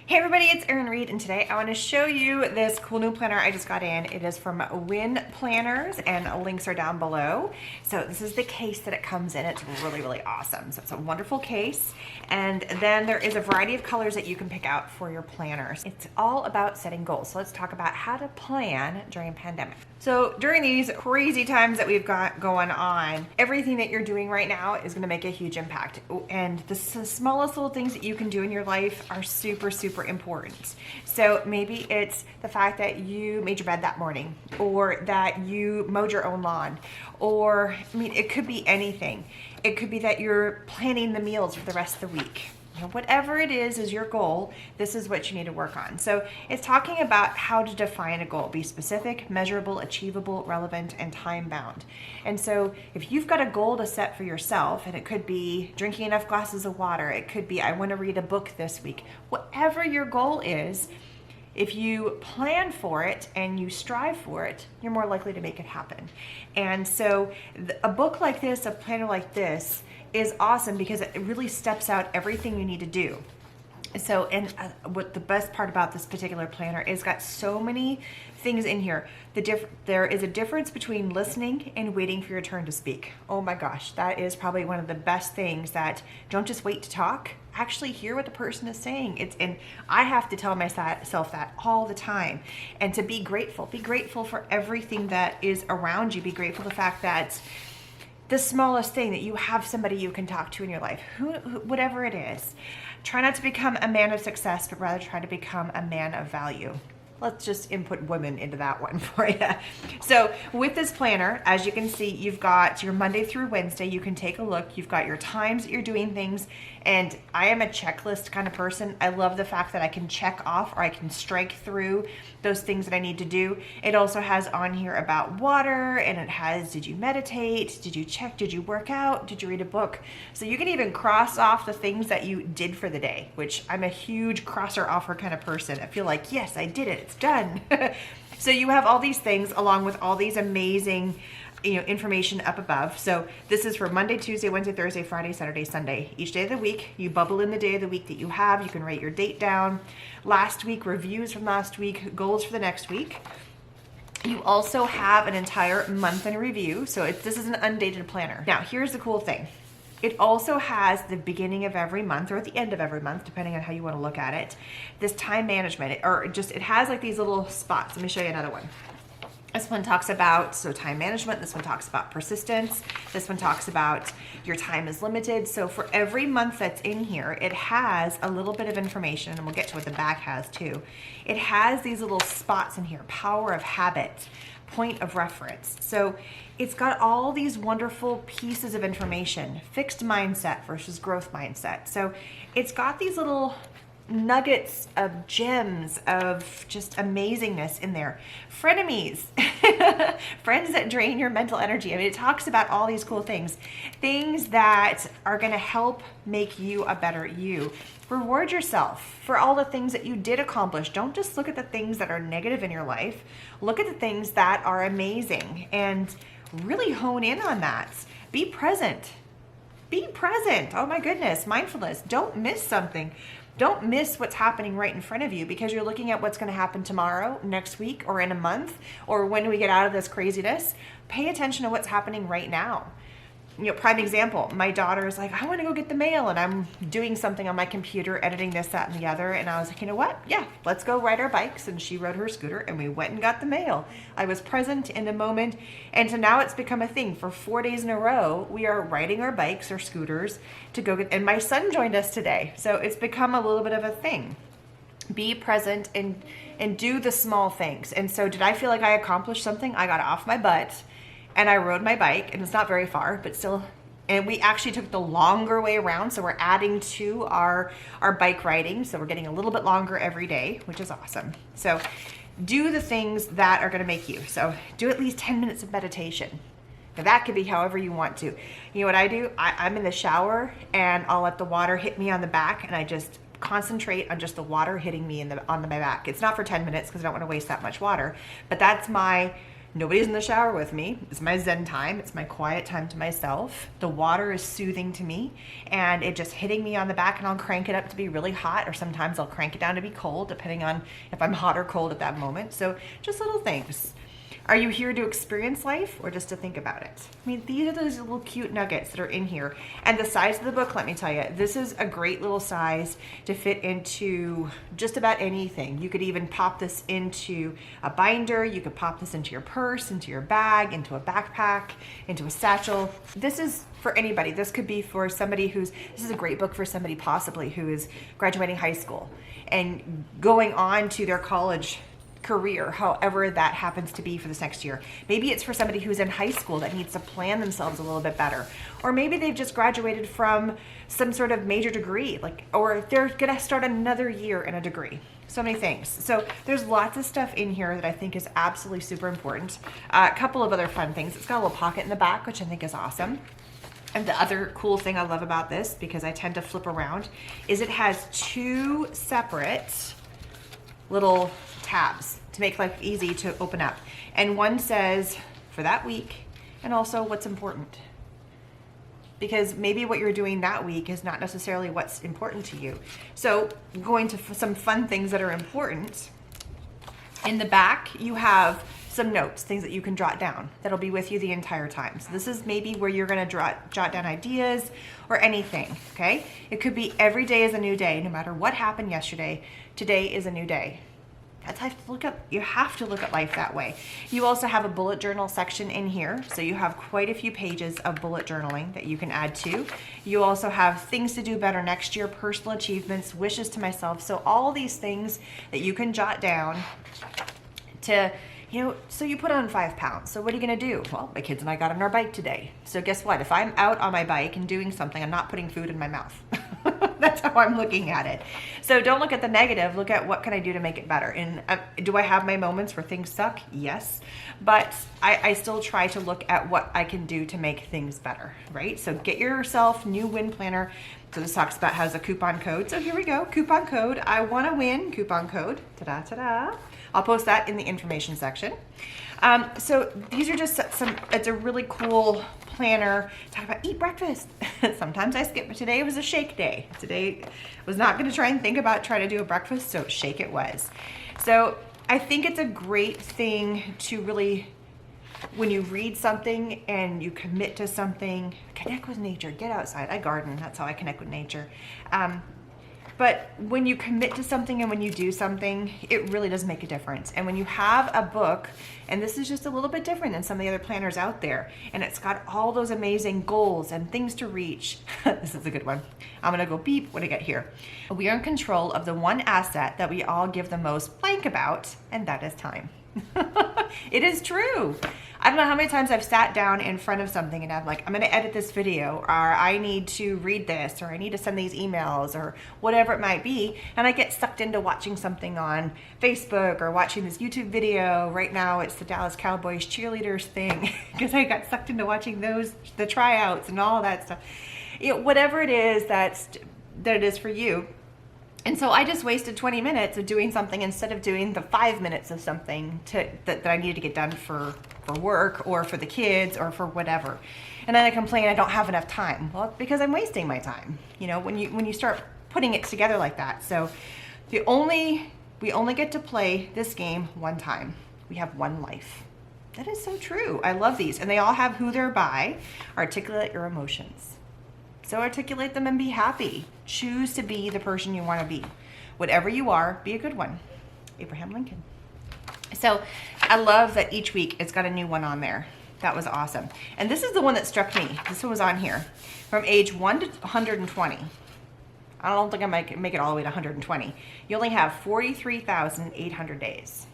Hey everybody, it's Erin Reed, and today I want to show you this cool new planner I just got in. It is from WINplanners, and links are down below. So this is the case that it comes in. It's really awesome. So it's a wonderful case, and then there is a variety of colors that you can pick out for your planners. It's all about setting goals. So let's talk about how to plan during a pandemic. So during these crazy times that we've got going on, everything that you're doing right now is going to make a huge impact. And the smallest little things that you can do in your life are super important. So maybe it's the fact that you made your bed that morning, or that you mowed your own lawn, or it could be anything. It could be that you're planning the meals for the rest of the week. Whatever it is your goal, this is what you need to work on. So it's talking about how to define a goal. Be specific, measurable, achievable, relevant, and time-bound. And so if you've got a goal to set for yourself, and it could be drinking enough glasses of water, it could be I want to read a book this week, whatever your goal is, if you plan for it and you strive for it, you're more likely to make it happen. And so a book like this, a planner like this, is awesome because it really steps out everything you need to do. So, and what the best part about this particular planner is, got so many things in here. There is a difference between listening and waiting for your turn to speak. Oh my gosh, that is probably one of the best things. That don't just wait to talk, actually hear what the person is saying. And I have to tell myself that all the time. And to be grateful for everything that is around you. Be grateful for the fact that the smallest thing, that you have somebody you can talk to in your life, whatever it is. Try not to become a man of success, but rather try to become a man of value. Let's just input women into that one for you. So with this planner, as you can see, you've got your Monday through Wednesday. You can take a look. You've got your times that you're doing things. And I am a checklist kind of person. I love the fact that I can check off, or I can strike through those things that I need to do. It also has on here about water, and it has, did you meditate? Did you check? Did you work out? Did you read a book? So you can even cross off the things that you did for the day, which I'm a huge crosser offer kind of person. I feel like, yes, I did it. It's done. So you have all these things along with all these amazing information up above. So this is for Monday, Tuesday, Wednesday, Thursday, Friday, Saturday, Sunday. Each day of the week, you bubble in the day of the week that you have. You can write your date down. Last week, reviews from last week, goals for the next week. You also have an entire month in review. So this is an undated planner. Now, here's the cool thing. It also has the beginning of every month, or at the end of every month, depending on how you want to look at it, this time management. It has like these little spots. Let me show you another one. This one talks about time management. This one talks about persistence. This one talks about your time is limited. So for every month that's in here, it has a little bit of information, and we'll get to what the back has too. It has these little spots in here: power of habit, point of reference. So it's got all these wonderful pieces of information: fixed mindset versus growth mindset. So it's got these little nuggets of gems of just amazingness in there. Frenemies, friends that drain your mental energy. It talks about all these cool things that are going to help make you a better you. Reward yourself for all the things that you did accomplish. Don't just look at the things that are negative in your life. Look at the things that are amazing and really hone in on that. Be present. Be present. Oh my goodness. Mindfulness. Don't miss something. Don't miss what's happening right in front of you because you're looking at what's going to happen tomorrow, next week, or in a month, or when we get out of this craziness. Pay attention to what's happening right now. Prime example, my daughter is like, I want to go get the mail, and I'm doing something on my computer, editing this, that, and the other, and I was like, you know what? Yeah, let's go ride our bikes, and she rode her scooter, and we went and got the mail. I was present in the moment, and so now it's become a thing. For 4 days in a row, we are riding our bikes or scooters to go get, and my son joined us today, so it's become a little bit of a thing. Be present and do the small things. And so did I feel like I accomplished something? I got off my butt and I rode my bike, and it's not very far, but still, and we actually took the longer way around. So we're adding to our bike riding. So we're getting a little bit longer every day, which is awesome. So do the things that are going to make you. So do at least 10 minutes of meditation. Now that could be however you want to. You know what I do? I'm in the shower, and I'll let the water hit me on the back, and I just concentrate on just the water hitting me on my back. It's not for 10 minutes because I don't want to waste that much water, but that's my Nobody's in the shower with me. It's my Zen time. It's my quiet time to myself. The water is soothing to me, and it just hitting me on the back, and I'll crank it up to be really hot, or sometimes I'll crank it down to be cold, depending on if I'm hot or cold at that moment. So just little things. Are you here to experience life or just to think about it? I mean, these are those little cute nuggets that are in here. And the size of the book, let me tell you, this is a great little size to fit into just about anything. You could even pop this into a binder. You could pop this into your purse, into your bag, into a backpack, into a satchel. This is for anybody. This could be for somebody this is a great book for somebody possibly who is graduating high school and going on to their college career, however that happens to be for this next year. Maybe it's for somebody who's in high school that needs to plan themselves a little bit better. Or maybe they've just graduated from some sort of major degree, or they're gonna start another year in a degree. So many things. So there's lots of stuff in here that I think is absolutely super important. A couple of other fun things. It's got a little pocket in the back, which I think is awesome. And the other cool thing I love about this, because I tend to flip around, is it has two separate little tabs to make life easy to open up. And one says for that week, and also what's important. Because maybe what you're doing that week is not necessarily what's important to you. So going to some fun things that are important. In the back, you have some notes, things that you can jot down that'll be with you the entire time. So this is maybe where you're gonna jot down ideas or anything, okay? It could be every day is a new day. No matter what happened yesterday, today is a new day. That's how you have to look at life that way. You also have a bullet journal section in here. So you have quite a few pages of bullet journaling that you can add to. You also have things to do better next year, personal achievements, wishes to myself. So all these things that you can jot down to, so you put on 5 pounds. So what are you gonna do? Well, my kids and I got on our bike today. So guess what? If I'm out on my bike and doing something, I'm not putting food in my mouth. That's how I'm looking at it. So don't look at the negative, look at what can I do to make it better. And do I have my moments where things suck? Yes. But I still try to look at what I can do to make things better, right? So get yourself new Win Planner. So this talks about has a coupon code. So here we go, coupon code, I wanna win, coupon code, ta-da, ta-da. I'll post that in the information section. So these are just it's a really cool planner. Talk about eat breakfast. Sometimes I skip, but today was a shake day. Today was not gonna try and think about trying to do a breakfast, so shake it was. So I think it's a great thing to really, when you read something and you commit to something, connect with nature, get outside. I garden, that's how I connect with nature. But when you commit to something and when you do something, it really does make a difference. And when you have a book, and this is just a little bit different than some of the other planners out there, and it's got all those amazing goals and things to reach. This is a good one. I'm gonna go beep when I get here. We are in control of the one asset that we all give the most blank about, and that is time. It is true. I don't know how many times I've sat down in front of something and I'm like, I'm gonna edit this video, or I need to read this, or I need to send these emails, or whatever it might be, and I get sucked into watching something on Facebook or watching this YouTube video. Right now it's the Dallas Cowboys cheerleaders thing because I got sucked into watching the tryouts and all of that stuff. Whatever it is that it is for you. And so I just wasted 20 minutes of doing something instead of doing the 5 minutes of something that I needed to get done for work or for the kids or for whatever. And then I complain I don't have enough time. Well, it's because I'm wasting my time, when you start putting it together like that. So we only get to play this game one time. We have one life. That is so true. I love these. And they all have who they're by. Articulate your emotions. So articulate them and be happy. Choose to be the person you want to be. Whatever you are, be a good one. Abraham Lincoln. So I love that each week it's got a new one on there. That was awesome. And this is the one that struck me. This one was on here. From age 1 to 120. I don't think I might make it all the way to 120. You only have 43,800 days.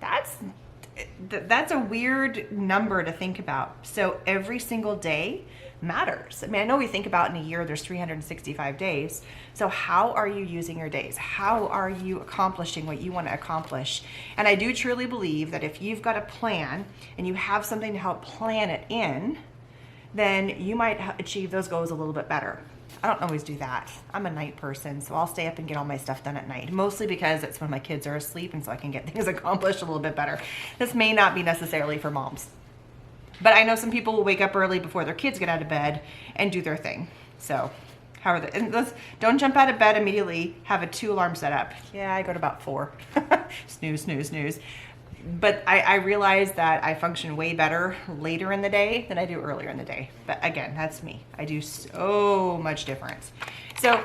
That's a weird number to think about. So every single day matters. I mean, I know we think about in a year there's 365 days. So how are you using your days? How are you accomplishing what you want to accomplish? And I do truly believe that if you've got a plan and you have something to help plan it in, then you might achieve those goals a little bit better. I don't always do that. I'm a night person, so I'll stay up and get all my stuff done at night, mostly because it's when my kids are asleep and so I can get things accomplished a little bit better. This may not be necessarily for moms, but I know some people will wake up early before their kids get out of bed and do their thing. So how are they? And don't jump out of bed immediately. Have a 2-alarm setup. Yeah, I go to about 4. Snooze, snooze, snooze. But I realize that I function way better later in the day than I do earlier in the day. But again, that's me. I do so much different. So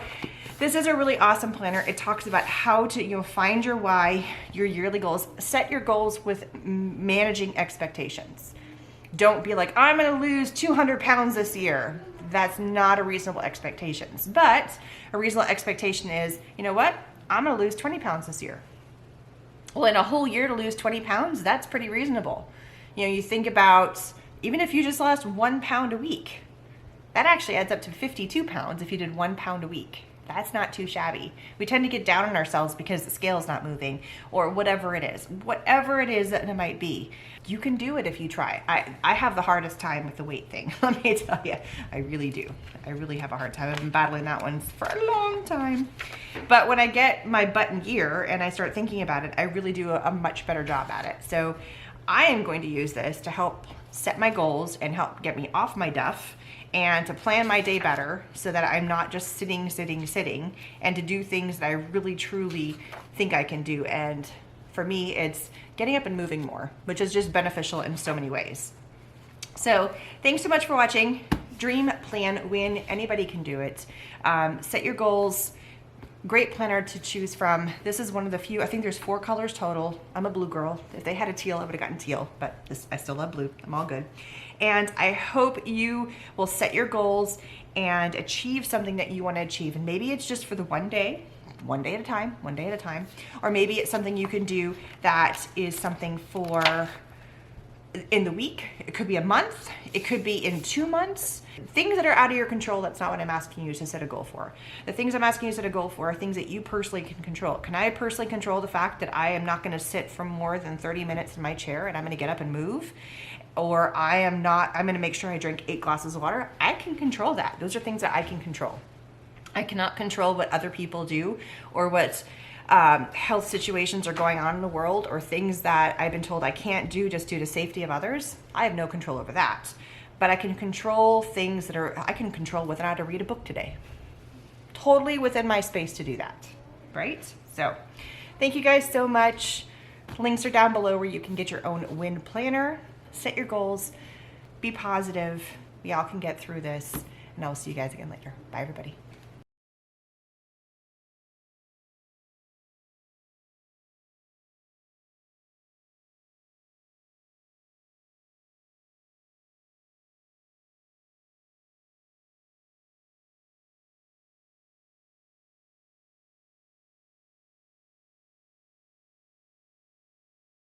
this is a really awesome planner. It talks about how to find your why, your yearly goals, set your goals with managing expectations. Don't be like, I'm gonna lose 200 pounds this year. That's not a reasonable expectation. But a reasonable expectation is, you know what? I'm gonna lose 20 pounds this year. Well, in a whole year to lose 20 pounds, that's pretty reasonable. You think about, even if you just lost 1 pound a week, that actually adds up to 52 pounds if you did 1 pound a week. That's not too shabby. We tend to get down on ourselves because the scale's not moving or whatever it is. Whatever it is that it might be, you can do it if you try. I have the hardest time with the weight thing. Let me tell you, I really do. I really have a hard time. I've been battling that one for a long time. But when I get my butt in gear and I start thinking about it, I really do a much better job at it. So I am going to use this to help set my goals and help get me off my duff and to plan my day better so that I'm not just sitting, and to do things that I really, truly think I can do. And for me, it's getting up and moving more, which is just beneficial in so many ways. So thanks so much for watching. Dream, plan, win. Anybody can do it. Set your goals. Great planner to choose from. This is one of the few, I think there's 4 colors total. I'm a blue girl. If they had a teal, I would have gotten teal, but I still love blue. I'm all good. And I hope you will set your goals and achieve something that you want to achieve. And maybe it's just for the one day at a time, or maybe it's something you can do that is something for in the week. It could be a month. It could be in 2 months. Things that are out of your control, that's not what I'm asking you to set a goal for. The things I'm asking you to set a goal for are things that you personally can control. Can I personally control the fact that I am not going to sit for more than 30 minutes in my chair and I'm going to get up and move? Or I'm going to make sure I drink 8 glasses of water? I can control that. Those are things that I can control. I cannot control what other people do or what health situations are going on in the world or things that I've been told I can't do just due to safety of others. I have no control over that. But I can control things I can control whether or not to read a book today. Totally within my space to do that, right? So thank you guys so much. Links are down below where you can get your own Win planner. Set your goals, be positive. We all can get through this. And I'll see you guys again later. Bye, everybody.